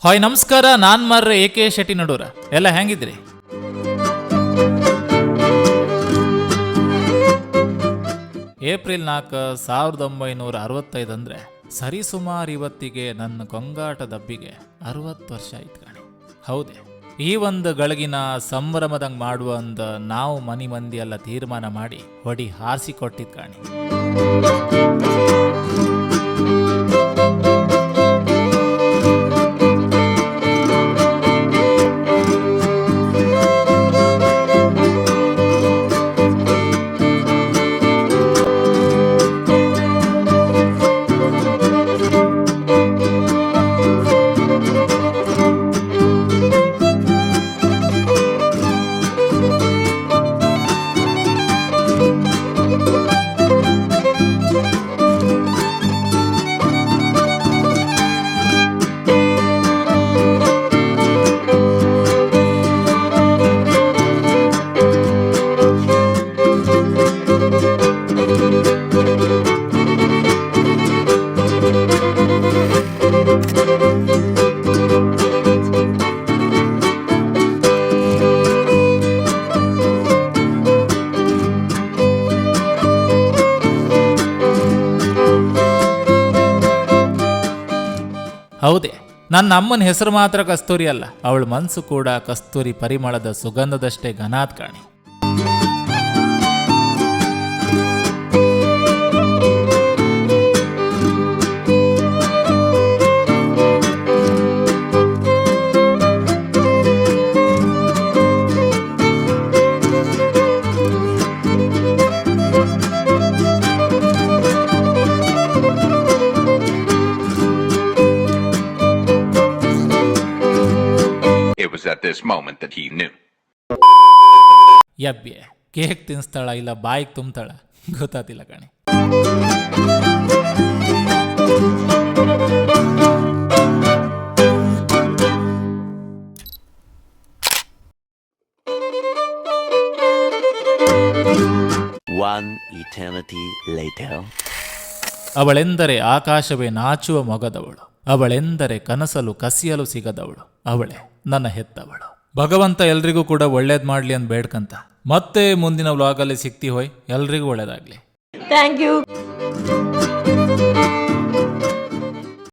Hi ನಮಸ್ಕಾರ, ನಾನು ಮಾರ್ರೆ AK ಶೆಟ್ಟಿ ನಡೂರ. ಎಲ್ಲ ಹೆಂಗಿದ್ರಿ? ಏಪ್ರಿಲ್ 4, 1965 ಅಂದರೆ ಸರಿಸುಮಾರು ಇವತ್ತಿಗೆ ನನ್ನ ಗೊಂಗಾಟ ದಬ್ಬಿಗೆ 60 ವರ್ಷ ಆಯ್ತು ಕಾಣಿ. ಹೌದೇ, ಈ ಒಂದು ಗಳಿಗಿನ ಸಂಭ್ರಮದಂಗೆ ಮಾಡುವ ಅಂದ ನಾವು ಮನಿ ಮಂದಿ ಎಲ್ಲ ತೀರ್ಮಾನ ಮಾಡಿ ಹೊಡಿ ಹಾರಿಸಿ ಕೊಟ್ಟಿದ್ ಕಾಣಿ. ಹೌದೇ, ನನ್ನ ಅಮ್ಮನ ಹೆಸರು ಮಾತ್ರ ಕಸ್ತೂರಿ ಅಲ್ಲ, ಅವಳ ಮನಸ್ಸು ಕೂಡ ಕಸ್ತೂರಿ ಪರಿಮಳದ ಸುಗಂಧದಷ್ಟೇ ಘನಾತ್ ಕಾಣಿ. At this moment that he knew. ಯಬ್ಬೆ, ಕೇಕ್ ತಿನ್ಸ್ತಾಳ ಇಲ್ಲ ಬಾಯಿಗೆ ತುಂಬ್ತಾಳ ಗೊತ್ತಾತಿಲ್ಲ ಕಣೆ. One eternity later. ಅವಳೆಂದರೆ ಆಕಾಶವೇ ನಾಚುವ ಮೊಗದವಳು, ಅವಳೆಂದರೆ ಕನಸಲು ಕಸಿಯಲು ಸಿಗದವಳು, ಅವಳೆ ನನ್ನ ಹೆತ್ತವಳು. ಭಗವಂತ ಎಲ್ರಿಗೂ ಕೂಡ ಒಳ್ಳೇದ್ ಮಾಡ್ಲಿ ಅಂತ ಬೇಡ್ಕಂತ ಮತ್ತೆ ಮುಂದಿನ ವ್ಲಾಗಲ್ಲಿ ಸಿಗ್ತಿ ಹೋಯ್. ಎಲ್ರಿಗೂ ಒಳ್ಳೇದಾಗ್ಲಿ. Thank you.